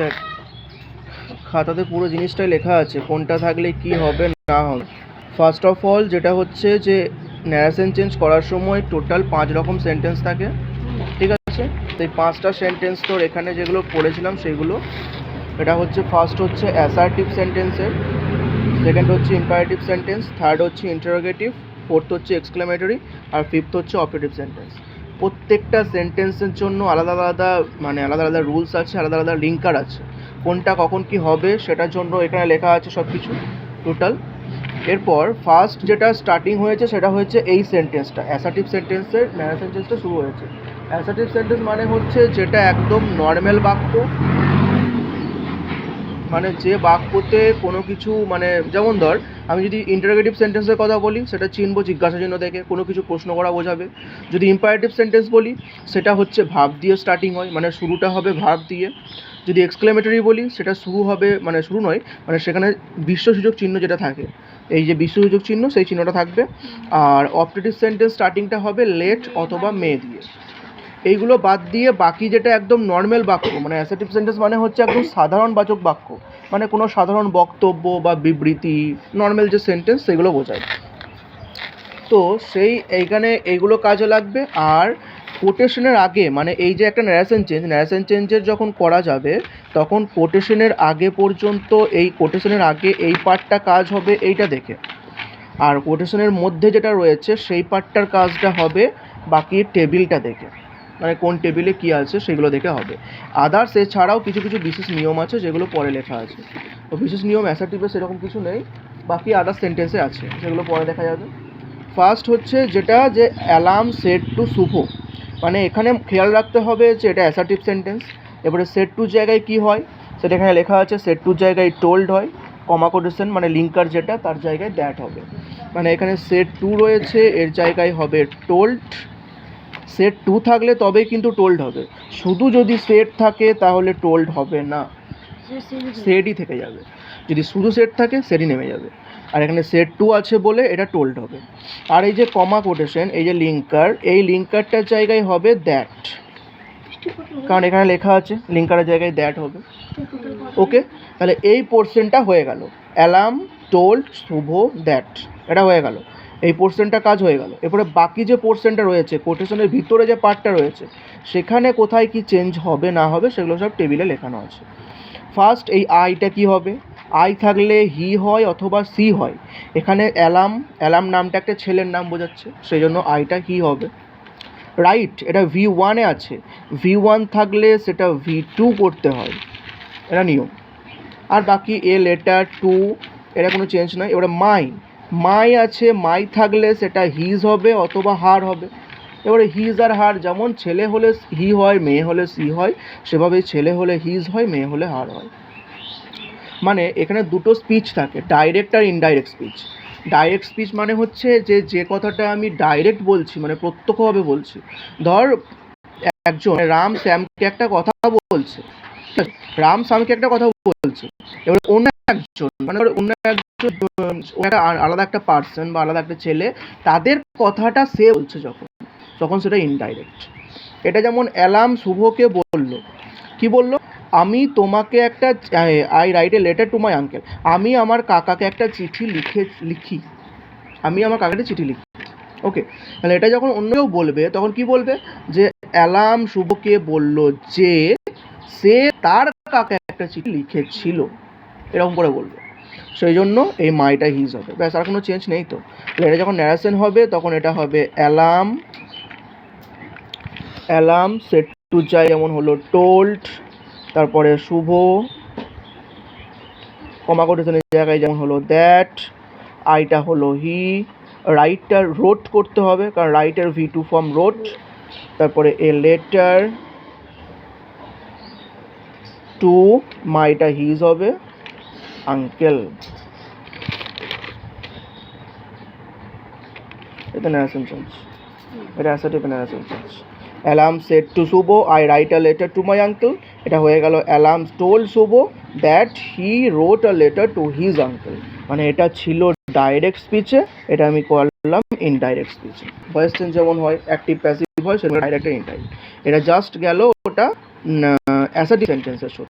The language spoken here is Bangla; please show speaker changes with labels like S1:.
S1: দেখ খাতাতে পুরো জিনিসটাই লেখা আছে কোনটা থাকলে কি হবে না হবে। ফার্স্ট অফ অল যেটা হচ্ছে যে ন্যারেশন চেঞ্জ করার সময় টোটাল 5 রকম সেন্টেন্স থাকে, ঠিক আছে? তো এই 5টা সেন্টেন্স তোর এখানে যেগুলো পড়েছিলাম সেগুলো, এটা হচ্ছে ফার্স্ট হচ্ছে অ্যাসার্টিভ সেন্টেন্সের, সেকেন্ড হচ্ছে ইম্পারেটিভ সেন্টেন্স, থার্ড হচ্ছে ইন্টারোগেটিভ, ফোর্থ হচ্ছে এক্সক্লেমেটরি, আর ফিফথ হচ্ছে অপারেটিভ সেন্টেন্স। প্রত্যেকটা সেন্টেন্সের জন্য আলাদা আলাদা আলাদা আলাদা রুলস আছে, আলাদা আলাদা লিঙ্কার আছে, কোনটা কখন কি হবে সেটার জন্য এখানে লেখা আছে সব কিছু টোটাল। এরপর ফার্স্ট যেটা স্টার্টিং হয়েছে সেটা হচ্ছে এই সেন্টেন্সটা, অ্যাসার্টিভ সেন্টেন্সের ন্যারেশন চেঞ্জটা শুরু হয়েছে। অ্যাসার্টিভ সেন্টেন্স মানে হচ্ছে যেটা একদম নর্মাল বাক্য, মানে যে বাক্যতে কোনো কিছু যেমন ধর আমি যদি ইন্টারোগেটিভ সেন্টেন্সের কথা বলি সেটা চিনবো জিজ্ঞাসা চিহ্ন দেখে, কোনো কিছু প্রশ্ন করা বোঝাবে। যদি ইম্পারেটিভ সেন্টেন্স বলি সেটা হচ্ছে ভার্ব দিয়ে স্টার্টিং হয়, মানে শুরুটা হবে ভার্ব দিয়ে। যদি এক্সক্লেমেটরি বলি সেটা শুরু হবে শুরু নয়, সেখানে বিশ্বসূচক চিহ্ন যেটা থাকে, এই যে বিশ্বসূচক চিহ্ন সেই চিহ্নটা থাকবে। আর অপারেটিভ সেন্টেন্স স্টার্টিংটা হবে লেট অথবা মে দিয়ে। এইগুলো বাদ দিয়ে বাকি যেটা একদম নর্মাল বাক্য, অ্যাসার্টিভ সেন্টেন্স মানে হচ্ছে একদম সাধারণ বাচক বাক্য, কোনো সাধারণ বক্তব্য বা বিবৃতি, নর্মাল যে সেন্টেন্স সেগুলো বোঝায়। তো এইখানে এইগুলো কাজে লাগবে। আর কোটেশনের আগে এই যে একটা ন্যারেশন চেঞ্জের যখন করা যাবে তখন কোটেশনের আগে পর্যন্ত এই কোটেশনের আগে এই পার্টটা কাজ হবে এইটা দেখে, আর কোটেশনের মধ্যে যেটা রয়েছে সেই পার্টটার কাজটা হবে বাকি টেবিলটা দেখে, কোন টেবিলে কী আছে সেগুলো দেখে হবে। আদার্স এছাড়াও কিছু কিছু বিশেষ নিয়ম আছে যেগুলো পরে লেখা আছে। তো বিশেষ নিয়ম অ্যাসার্টিভে সেরকম কিছু নেই, বাকি আদার্স সেন্টেন্সে আছে, সেগুলো পরে দেখা যাবে। ফার্স্ট হচ্ছে যেটা যে অ্যালার্ম সেট টু শুভ, এখানে খেয়াল রাখতে হবে যে এটা অ্যাসার্টিভ সেন্টেন্স। এবারে সেট টুর জায়গায় কী হয় সেটা এখানে লেখা আছে, সেট টুর জায়গায় টোল্ড হয়, কমা কোটেশন লিঙ্কার যেটা তার জায়গায় দ্যাট হবে, এখানে সেট টু রয়েছে এর জায়গায় হবে টোল্ড। সেট টু থাকলে তবেই কিন্তু টোল্ড হবে, শুধু যদি সেট থাকে তাহলে টোল্ড হবে না, সেটই থেকে যাবে। যদি শুধু সেট থাকে সেটই নেমে যাবে, আর এখানে সেট টু আছে বলে এটা টোল্ড হবে। আর এই যে কমা কোটেশন, এই যে লিঙ্কার, এই লিঙ্কারটার জায়গায় হবে দ্যাট, কারণ এখানে লেখা আছে লিঙ্কারের জায়গায় দ্যাট হবে। ওকে, তাহলে এই পোর্শনটা হয়ে গেল, অ্যালার্ম, টোল্ড, শুভ, দ্যাট, এটা হয়ে গেল, এই পোর্শনটা কাজ হয়ে গেল। এরপরে বাকি যে পোর্শনটা রয়েছে কোটেশনের ভিতরে যে পার্টটা রয়েছে সেখানে কোথায় কি চেঞ্জ হবে না হবে সেগুলো সব টেবিলে লেখানো আছে। ফার্স্ট এই আইটা কি হবে, আই থাকলে হি হয় অথবা সি হয়। এখানে অ্যালার্ম নামটা একটা ছেলের নাম বোঝাচ্ছে, সেই জন্য আইটা হি হবে। রাইট, এটা V1-এ আছে, V1 থাকলে সেটা V2 করতে হয়, এটা নিয়ম। আর বাকি এ লেটার টু, এটা কোনো চেঞ্জ নয়। এবারে মাই আছে, মাই থাকলে সেটা হিজ হবে অথবা হার হবে। এবারে হিজ আর হার যেমন ছেলে হলে হি হয়, মেয়ে হলে সি হয়, সেভাবেই ছেলে হলে হিজ হয়, মেয়ে হলে হার হয়। এখানে দুটো স্পিচ থাকে, ডাইরেক্ট আর ইনডাইরেক্ট স্পিচ। ডাইরেক্ট স্পিচ হচ্ছে যে কথাটা আমি ডাইরেক্ট বলছি, প্রত্যক্ষভাবে বলছি। ধর একজন রাম শ্যামকে একটা কথা বলছে, রাম শ্যামকে একটা কথা বলছে, এবার অন্য একজন একটা আলাদা একটা পার্সন বা আলাদা একটা ছেলে, তাদের কথাটা সে বলছে তখন সেটা ইনডাইরেক্ট। এটা যেমন অ্যালার্ম শুভকে বলল, কি বলল, আমি তোমাকে একটা I write a letter to my uncle, আমি আমার কাকাকে একটা চিঠি লিখি, আমি আমার কাকাকে চিঠি লিখি। ওকে, তাহলে এটা যখন অন্য কেউ বলবে তখন কি বলবে, যে অ্যালার্ম শুভকে বলল যে সে তার কাকাকে একটা চিঠি লিখেছিল, এরকম করে বলবে। সেই জন্য এই মাইটা হিজ হবে, ব্যাস, আর কোনো চেঞ্জ নেই। তো এটা যখন ন্যারেশন হবে তখন এটা হবে অ্যালার্ম সেট টু চাই, যেমন হলো টোল্ড, তারপরে শুভ, কমা কোটেশনের জায়গায় যেমন হলো দ্যাট, আইটা হলো হি, রাইটটা রোট করতে হবে কারণ রাইটের V2 ফর্ম রোট, তারপরে এ লেটার টু, মাইটা হিজ হবে আঙ্কেল। এটা ন্যারেশন চেঞ্জ, এটা assertive narration change. Alam said to Shubho, I write a letter to my uncle, এটা হয়ে গেল Alam told Shubho that he wrote a letter to his uncle. এটা ছিল ডাইরেক্ট স্পিচে, এটা আমি করলাম ইনডাইরেক্ট স্পিচে। ভয়েস চেঞ্জ যেমন হয়, অ্যাক্টিভ প্যাসিভ হয়, সেটা ডাইরেক্ট আর ইনডাইরেক্ট। এটা জাস্ট গেল ওটা অ্যাসার্টিভ সেন্টেন্সের সাথে।